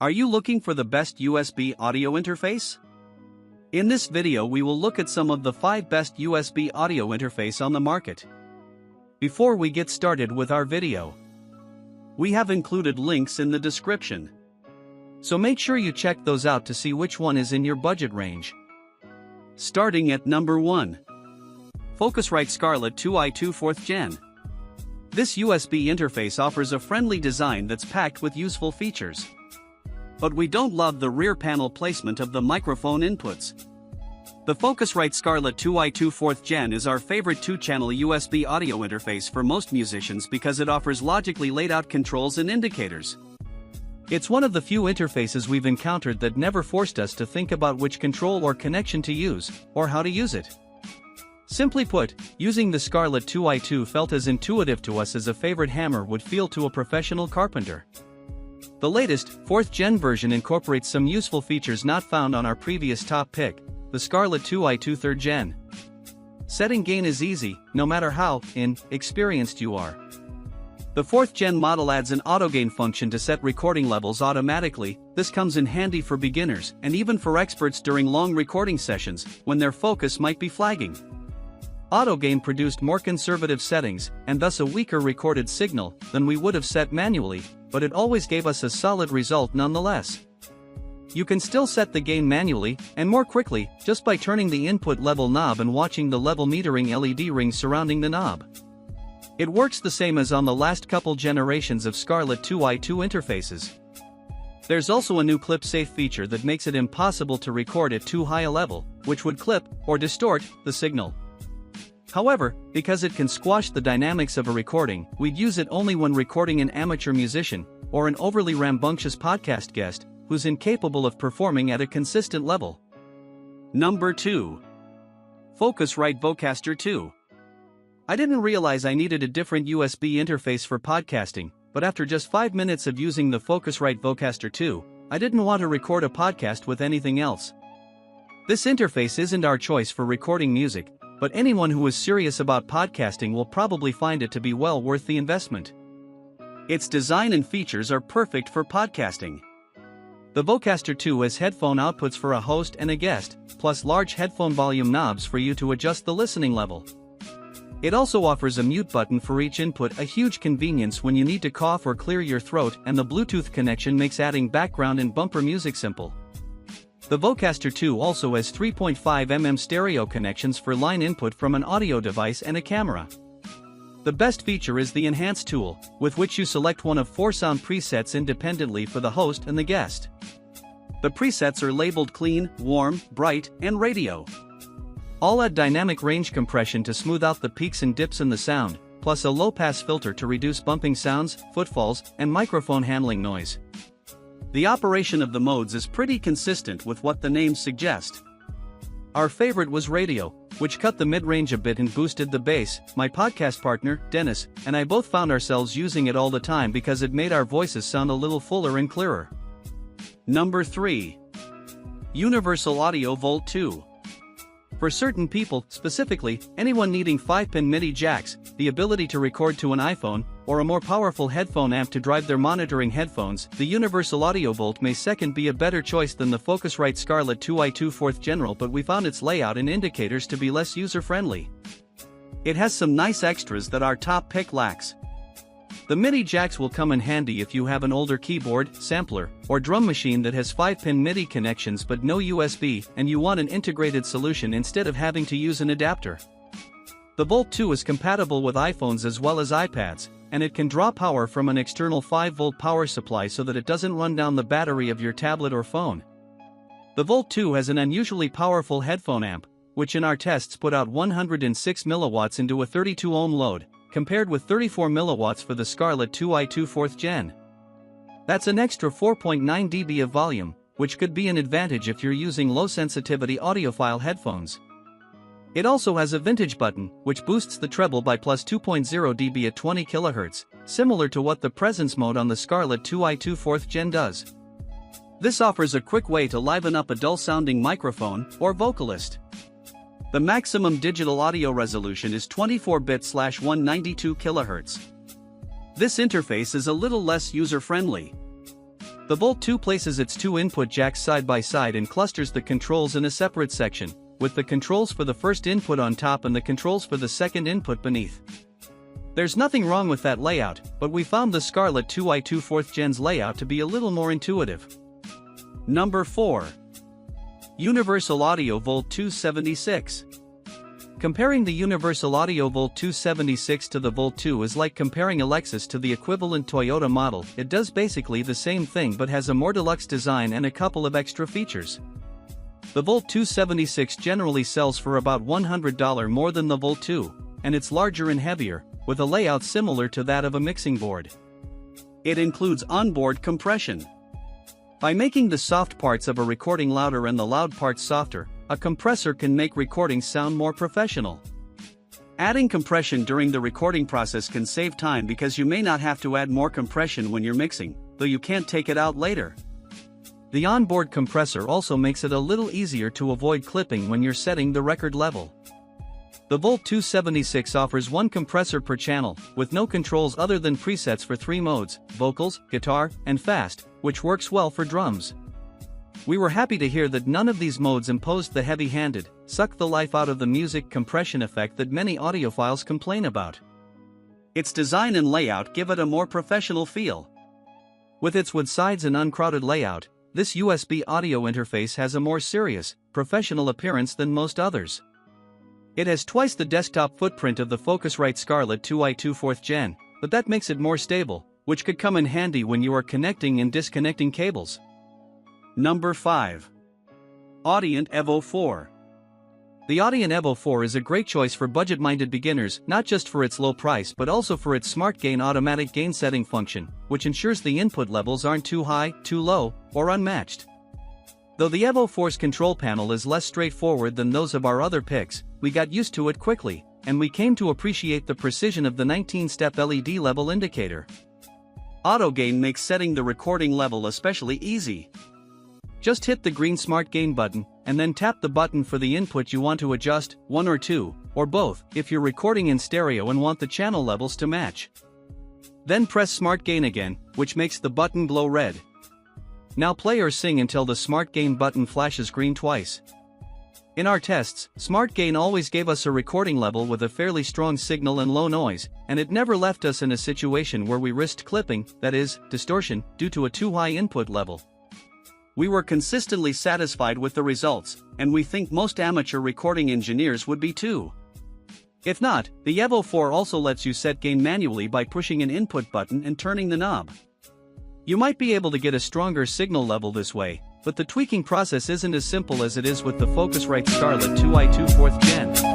Are you looking for the best USB audio interface? In this video we will look at some of the 5 best USB audio interface on the market. Before we get started with our video, we have included links in the description. So make sure you check those out to see which one is in your budget range. Starting at number 1. Focusrite Scarlett 2i2 4th Gen. This USB interface offers a friendly design that's packed with useful features. But we don't love the rear panel placement of the microphone inputs. The Focusrite Scarlett 2i2 4th Gen is our favorite 2-channel USB audio interface for most musicians because it offers logically laid out controls and indicators. It's one of the few interfaces we've encountered that never forced us to think about which control or connection to use, or how to use it. Simply put, using the Scarlett 2i2 felt as intuitive to us as a favorite hammer would feel to a professional carpenter. The latest, 4th Gen version incorporates some useful features not found on our previous top pick, the Scarlett 2i2 3rd Gen. Setting gain is easy, no matter how experienced you are. The 4th Gen model adds an auto gain function to set recording levels automatically. This comes in handy for beginners and even for experts during long recording sessions when their focus might be flagging. Auto gain produced more conservative settings and thus a weaker recorded signal than we would have set manually, but it always gave us a solid result nonetheless. You can still set the gain manually and more quickly just by turning the input level knob and watching the level metering LED ring surrounding the knob. It works the same as on the last couple generations of Scarlett 2i2 interfaces. There's also a new clip-safe feature that makes it impossible to record at too high a level, which would clip or distort the signal. However, because it can squash the dynamics of a recording, we'd use it only when recording an amateur musician or an overly rambunctious podcast guest who's incapable of performing at a consistent level. Number 2. Focusrite Vocaster Two. I didn't realize I needed a different USB interface for podcasting, but after just 5 minutes of using the Focusrite Vocaster Two, I didn't want to record a podcast with anything else. This interface isn't our choice for recording music, but anyone who is serious about podcasting will probably find it to be well worth the investment. Its design and features are perfect for podcasting. The Vocaster Two has headphone outputs for a host and a guest, plus large headphone volume knobs for you to adjust the listening level. It also offers a mute button for each input, a huge convenience when you need to cough or clear your throat, and the Bluetooth connection makes adding background and bumper music simple. The Vocaster Two also has 3.5mm stereo connections for line input from an audio device and a camera. The best feature is the Enhance tool, with which you select one of 4 sound presets independently for the host and the guest. The presets are labeled Clean, Warm, Bright, and Radio. All add dynamic range compression to smooth out the peaks and dips in the sound, plus a low-pass filter to reduce bumping sounds, footfalls, and microphone handling noise. The operation of the modes is pretty consistent with what the names suggest. Our favorite was Radio, which cut the mid-range a bit and boosted the bass. My podcast partner, Dennis, and I both found ourselves using it all the time because it made our voices sound a little fuller and clearer. Number 3. Universal Audio Volt 2. For certain people, specifically, anyone needing 5-pin MIDI jacks, the ability to record to an iPhone, or a more powerful headphone amp to drive their monitoring headphones, the Universal Audio Volt may second be a better choice than the Focusrite Scarlett 2i2 4th Gen, but we found its layout and indicators to be less user-friendly. It has some nice extras that our top pick lacks. The MIDI jacks will come in handy if you have an older keyboard, sampler, or drum machine that has 5-pin MIDI connections but no USB and you want an integrated solution instead of having to use an adapter. The Volt 2 is compatible with iPhones as well as iPads, and it can draw power from an external 5-volt power supply so that it doesn't run down the battery of your tablet or phone. The Volt 2 has an unusually powerful headphone amp, which in our tests put out 106 milliwatts into a 32-ohm load, compared with 34 milliwatts for the Scarlett 2i2 4th Gen. That's an extra 4.9 dB of volume, which could be an advantage if you're using low-sensitivity audiophile headphones. It also has a vintage button, which boosts the treble by plus 2.0 dB at 20 kHz, similar to what the presence mode on the Scarlett 2i2 4th Gen does. This offers a quick way to liven up a dull-sounding microphone or vocalist. The maximum digital audio resolution is 24-bit/192 kHz. This interface is a little less user-friendly. The Volt 2 places its two input jacks side by side and clusters the controls in a separate section, with the controls for the first input on top and the controls for the second input beneath. There's nothing wrong with that layout, but we found the Scarlett 2i2 4th Gen's layout to be a little more intuitive. Number 4. Universal Audio Volt 276. Comparing the Universal Audio Volt 276 to the Volt 2 is like comparing a Lexus to the equivalent Toyota model. It does basically the same thing but has a more deluxe design and a couple of extra features. The Volt 276 generally sells for about $100 more than the Volt 2, and it's larger and heavier, with a layout similar to that of a mixing board. It includes onboard compression. By making the soft parts of a recording louder and the loud parts softer, a compressor can make recordings sound more professional. Adding compression during the recording process can save time because you may not have to add more compression when you're mixing, though you can't take it out later. The onboard compressor also makes it a little easier to avoid clipping when you're setting the record level. The Volt 276 offers one compressor per channel, with no controls other than presets for 3 modes: vocals, guitar, and fast, which works well for drums. We were happy to hear that none of these modes imposed the heavy-handed, suck the life out of the music compression effect that many audiophiles complain about. Its design and layout give it a more professional feel. With its wood sides and uncrowded layout, this USB audio interface has a more serious, professional appearance than most others. It has twice the desktop footprint of the Focusrite Scarlett 2i2 4th Gen, but that makes it more stable, which could come in handy when you are connecting and disconnecting cables. Number 5. Audient Evo 4. The Audient Evo 4 is a great choice for budget-minded beginners, not just for its low price but also for its Smart Gain automatic gain setting function, which ensures the input levels aren't too high, too low, or unmatched. Though the Evo 4's control panel is less straightforward than those of our other picks, we got used to it quickly, and we came to appreciate the precision of the 19-step LED level indicator. Auto Gain makes setting the recording level especially easy. Just hit the green Smart Gain button, and then tap the button for the input you want to adjust, 1 or 2, or both, if you're recording in stereo and want the channel levels to match. Then press Smart Gain again, which makes the button glow red. Now play or sing until the Smart Gain button flashes green twice. In our tests, Smart Gain always gave us a recording level with a fairly strong signal and low noise, and it never left us in a situation where we risked clipping, that is, distortion, due to a too high input level. We were consistently satisfied with the results, and we think most amateur recording engineers would be too. If not, the Evo 4 also lets you set gain manually by pushing an input button and turning the knob. You might be able to get a stronger signal level this way, but the tweaking process isn't as simple as it is with the Focusrite Scarlett 2i2 4th Gen.